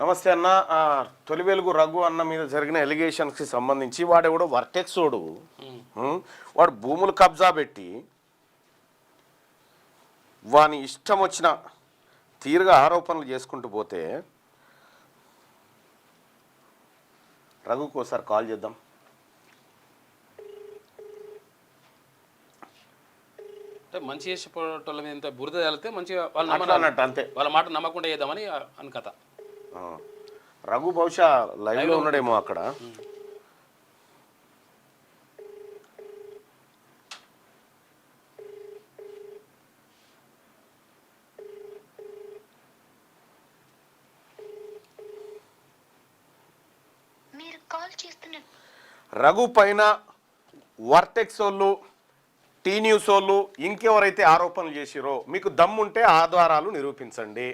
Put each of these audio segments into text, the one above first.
నమస్తే అన్న. తొలి వెలుగు రఘు అన్న మీద జరిగిన ఎలిగేషన్స్కి సంబంధించి వాడెవడో వర్టెక్సోడు వాడు భూములు కబ్జా పెట్టి వాని ఇష్టం వచ్చిన తీరుగా ఆరోపణలు చేసుకుంటూ పోతే రఘుకు ఒకసారి కాల్ చేద్దాం. మంచి చేసేటోళ్ళ మీద ఇంత బురద తేలితే మంచిగా వాళ్ళు అన్నట్టు అంతే, వాళ్ళ మాట నమ్మకుండా చేద్దామని అని కథ. రఘు బహుశా లైవ్లో ఉన్నాడేమో అక్కడ. రఘు పైన వర్టెక్స్ వాళ్ళు, టీ న్యూస్ వాళ్ళు, ఇంకెవరైతే ఆరోపణలు చేసిరో మీకు దమ్ముంటే ఆధారాలు నిరూపించండి.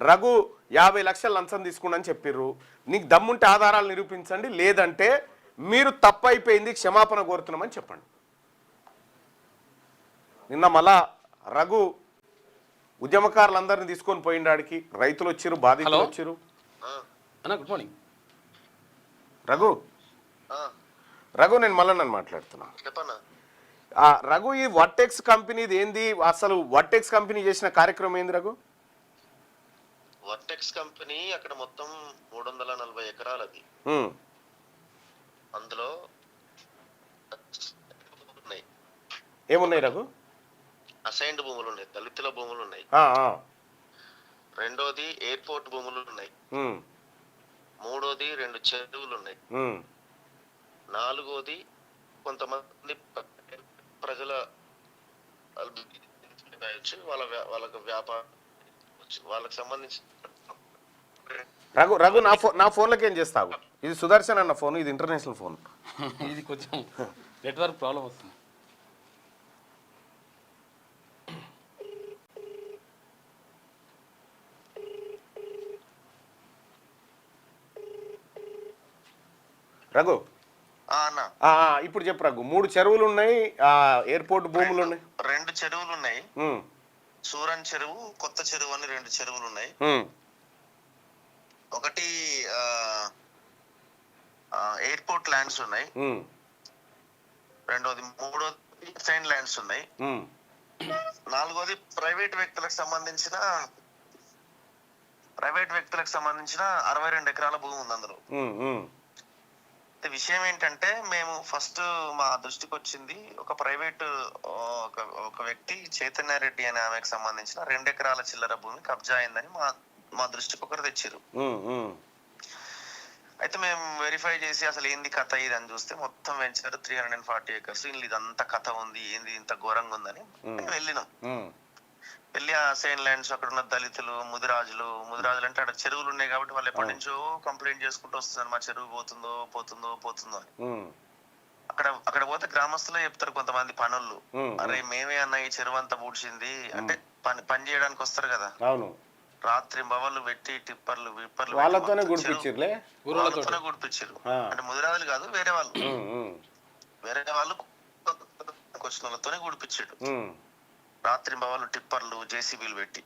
రఘు 50 లక్షలు లంచం తీసుకున్నాని చెప్పిర్రు, నీకు దమ్ముంటే ఆధారాలు నిరూపించండి, లేదంటే మీరు తప్పైపోయింది క్షమాపణ కోరుతున్నామని చెప్పండి. నిన్న మళ్ళా రఘు ఉద్యమకారులందరినీ తీసుకొని పోయిండాడికి, రైతులు వచ్చిర్రు, బాధితులు వచ్చిర్రు. గుడ్ మార్నింగ్ రఘు నేను మళ్ళీ నన్ను మాట్లాడుతున్నా. రఘు, ఈ వర్టెక్స్ కంపెనీది ఏంది అసలు? వర్టెక్స్ కంపెనీ చేసిన కార్యక్రమం ఏంది రఘు? వర్టెక్స్ కంపెనీ అక్కడ మొత్తం 340 ఎకరాలది. అందులో ఏమున్నాయి రఘు? అసైన్డ్ భూములు ఉన్నాయి, దళితుల భూములు ఉన్నాయి. రెండోది ఎయిర్పోర్ట్ భూములు ఉన్నాయి. మూడోది 2 చెరువులు ఉన్నాయి. నాలుగోది కొంతమంది ప్రజల వాళ్ళకి వ్యాపారం, వాళ్ళకి సంబంధించి. రఘు నా ఫోన్లోకి ఏం చేస్తావు? ఇది సుదర్శన్ అన్న ఫోన్, ఇది ఇంటర్నేషనల్ ఫోన్. ఇది కొంచెం నెట్వర్క్ ప్రాబ్లం వస్తుంది. రఘు ఇప్పుడు చెప్పు రఘు. 3 చెరువులు ఉన్నాయి, ఎయిర్పోర్ట్ భూములు ఉన్నాయి. 2 చెరువులు ఉన్నాయి, సూరన్ చెరువు, కొత్త చెరువు అని 2 చెరువులు ఉన్నాయి. ఒకటి ఎయిర్పోర్ట్ ల్యాండ్స్ ఉన్నాయి. రెండోది, మూడోది సైన్ ల్యాండ్స్ ఉన్నాయి. నాలుగోది ప్రైవేట్ వ్యక్తులకు సంబంధించిన 62 ఎకరాల భూమి ఉంది అందులో. విషయం ఏంటంటే, మేము ఫస్ట్ మా దృష్టికి వచ్చింది ఒక ప్రైవేట్ ఒక వ్యక్తి చైతన్య రెడ్డి అనే ఆమెకు సంబంధించిన 2 ఎకరాల చిల్లర భూమి కబ్జా అయిందని మా దృష్టికి ఒకరు తెచ్చిరు. అయితే మేము వెరిఫై చేసి అసలు ఏంది కథ ఇది అని చూస్తే మొత్తం వెంచర్ 340 acres, ఇదంతా కథ ఉంది, ఏంది ఇంత ఘోరంగా ఉందని వెళ్ళినాం. వెళ్ళి ఆ సైన్ ల్యాండ్స్, అక్కడ ఉన్న దళితులు, ముదిరాజులు అంటే అక్కడ చెరువులు ఉన్నాయి కాబట్టి వాళ్ళు ఎప్పటి నుంచో కంప్లైంట్ చేసుకుంటూ వస్తున్నారు, మా చెరువు పోతుందో అని. అక్కడ పోతే గ్రామస్తులే చెప్తారు కొంతమంది పనులు, అరే మేమే అన్న ఈ చెరువు అంతా పూడ్చింది అంటే పని చేయడానికి వస్తారు కదా, రాత్రి బవళ్ళు పెట్టి టిప్పర్లు విప్పర్లు వాళ్ళతోనే గుడిపించారు. అంటే ముదిరాజులు కాదు, వేరే వాళ్ళు వచ్చిన వాళ్ళతోనే గుడిపించాడు. రాత్రి బవళ్ళు టిప్పర్లు జేసీబీలు పెట్టి.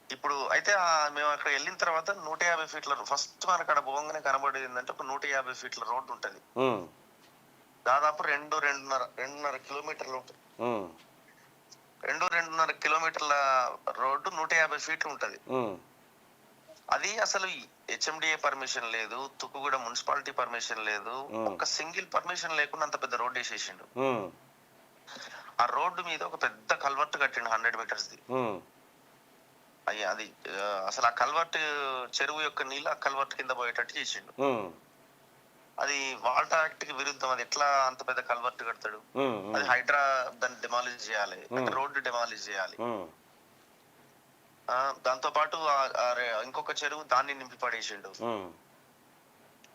ఇప్పుడు అయితే మేము అక్కడ వెళ్ళిన తర్వాత 150 ఫీట్ల ఫస్ట్ మనకు అక్కడ పోగానే కనబడేది ఏంటంటే ఒక 150 ఫీట్ల రోడ్డు ఉంటది. దాదాపు 2.5 కిలోమీటర్లు ఉంటుంది. 2.5 కిలోమీటర్ల రోడ్డు 150 ఫీట్లు ఉంటది. అది అసలు హెచ్ఎండిఏ పర్మిషన్ లేదు, తుక్కుగూడ మున్సిపాలిటీ పర్మిషన్ లేదు, ఒక సింగిల్ పర్మిషన్ లేకుండా అంత పెద్ద రోడ్డు వేసేసిండు. ఆ రోడ్డు మీద ఒక పెద్ద కల్వర్ట్ కట్టిండు 100 మీటర్స్ ది. అది అసలు ఆ కల్వర్ట్ చెరువు యొక్క నీళ్ళు ఆ కల్వర్ట్ కింద పోయేటట్టు చేసిండు. అది వాల్టా యాక్ట్ కి విరుద్ధం. అది ఎట్లా అంత పెద్ద కల్వర్ట్ కడతాడు? అది హైడ్రా దాన్ని డెమాలిష్ చేయాలి, రోడ్డు డెమాలిష్ చేయాలి. దాంతో పాటు ఇంకొక చెరువు దాన్ని నింపి పడేసిండు.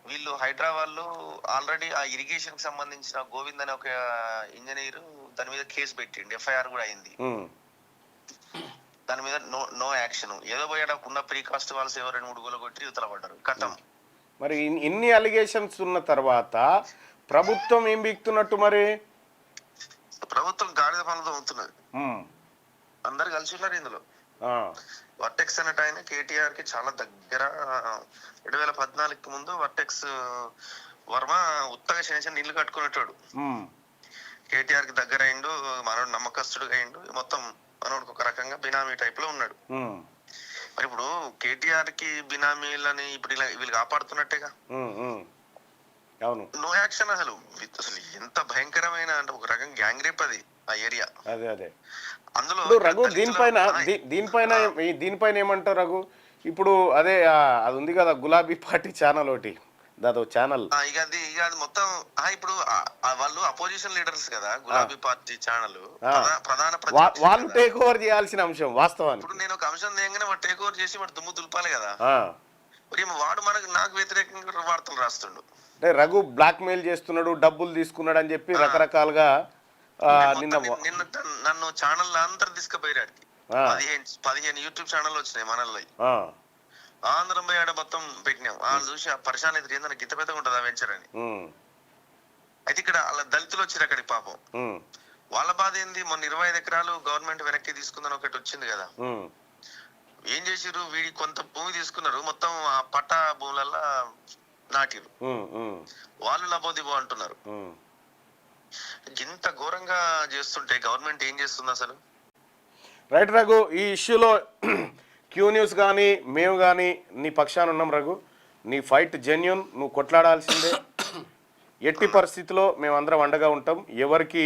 వీళ్ళు హైడ్రా వాళ్ళు ఆల్రెడీ ఆ ఇరిగేషన్ కి సంబంధించిన గోవింద్ అనే ఒక ఇంజనీర్ దాని మీద కేసు పెట్టిండు, ఎఫ్ఐఆర్ కూడా అయింది. దాని మీద నో యాక్షన్. ఏదో పోయాడు ఉన్న ప్రీకాస్ట్ వాళ్ళస్ ఎవరు 2-3 గోలు కొట్టి యువతల పడ్డారు, కథం. మరి ఇన్ని అలిగేషన్స్ ఉన్న తర్వాత ప్రభుత్వం ఏం బిక్తున్నట్టు? మరి ప్రభుత్వం గాడిద పనులతో అవుతున్నది. అందరు కలిసి ఉన్నారు ఇందులో. వర్టెక్స్ అన్నట్టు ఆయన కేటీఆర్ కి చాలా దగ్గర. 2014కి ముందు వర్టెక్స్ వర్మ ఉత్తగా చిన్న నీళ్లు కట్టుకునేటాడు. కేటీఆర్ కి దగ్గర అయిండు, మనోడు నమ్మకస్తుడుగా అయిండు, మొత్తం మనోడికి ఒక రకంగా బినామీ టైప్ లో ఉన్నాడు. మరి ఇప్పుడు కేటీఆర్ కి బినామీలని ఇప్పుడు వీళ్ళు కాపాడుతున్నట్టేగా. అవును, నో యాక్షన్. అసలు ఎంత భయంకరమైన అంటే ఒక రకం గ్యాంగ్ రేప్ అది ఆ ఏరియా. అదే అదే అందులో రఘు దీనిపైన ఏమంటారు రఘు? ఇప్పుడు అదే అది ఉంది కదా గులాబీ పార్టీ ఛానల్ ఒకటి, దాదో ఛానల్ ఇక అది మొత్తం ఇప్పుడు వాళ్ళు అపోజిషన్ లీడర్స్ కదా గులాబీ పార్టీ ఛానల్ ప్రధాన వాళ్ళు టేక్ ఓవర్ చేయాల్సిన అంశం వాస్తవానికి. ఇప్పుడు నేను ఒక అంశం దేగానే వాడు టేక్ ఓవర్ చేసి వాడు దుమ్ము దులపాలి కదా. మరి వాడు నాకు వ్యతిరేకంగా వార్తలు రాస్తుండు. అంటే రఘు బ్లాక్ మెయిల్ చేస్తున్నాడు, డబ్బులు తీసుకున్నాడు అని చెప్పి రకరకాలుగా నిన్న నన్ను ఛానల్ అందరు తీసుకుపోయాడు. 15 యూట్యూబ్ ఛానల్ వచ్చినాయి మనల్లో. ఆంధ్రం పోయి ఆడ మొత్తం పెట్టినాం. వాళ్ళు చూసి ఆ పరిశాన్ అయితే ఏంటంటే గిత్త పెద్దగా ఉంటుంది ఆ వెంచర్ అని. అయితే ఇక్కడ వాళ్ళ దళితులు వచ్చారు అక్కడికి పాపం. వాళ్ళ బాధ ఏంది, మొన్న 25 ఎకరాలు గవర్నమెంట్ వెనక్కి తీసుకుందని ఒకటి వచ్చింది కదా. ఏం చేసిర్రు, వీడి కొంత భూమి తీసుకున్నారు, మొత్తం ఆ పట్టా భూములల్లా నాటిరు. వాళ్ళు లబోదిబో అంటున్నారు. ఇంత ఘోరంగా చేస్తుంటే గవర్నమెంట్ ఏం చేస్తుంది అసలు? రైట్ రఘు, ఈ ఇష్యూలో క్యూ న్యూస్ కానీ మేము కానీ నీ పక్షాన ఉన్నాం రఘు. నీ ఫైట్ జెన్యూన్, నువ్వు కొట్లాడాల్సిందే. ఎట్టి పరిస్థితిలో మేమందరం అండగా ఉంటాం. ఎవరికి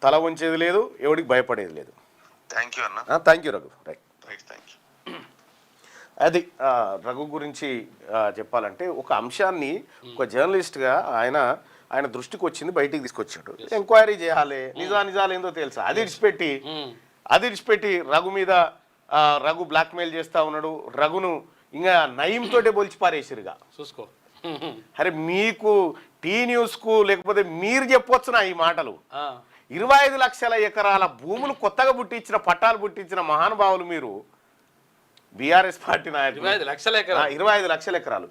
తల ఉంచేది లేదు, ఎవరికి భయపడేది లేదు. థ్యాంక్ యూ అన్న. Thank you Raghu. Right, thank you. అది రఘు గురించి చెప్పాలంటే ఒక అంశాన్ని ఒక జర్నలిస్ట్గా ఆయన దృష్టికి వచ్చింది, బయటికి తీసుకొచ్చాడు. ఎంక్వైరీ చేయాలి, నిజాలు ఏందో తెలుసా, అది ఇడిచిపెట్టి రఘు మీద రఘు బ్లాక్మెయిల్ చేస్తా ఉన్నాడు. రఘును ఇంకా నయంతోటే బొలిచి పారేసిరుగా చూసుకో. అరే మీకు టీ న్యూస్కు లేకపోతే మీరు చెప్పొచ్చునా ఈ మాటలు? 25 లక్షల ఎకరాల భూములు కొత్తగా పుట్టించిన పట్టాలు పుట్టించిన మహానుభావులు మీరు. బీఆర్ఎస్ పార్టీ నాయకులు 25 లక్షల ఎకరాలు. 25 లక్షల ఎకరాలు.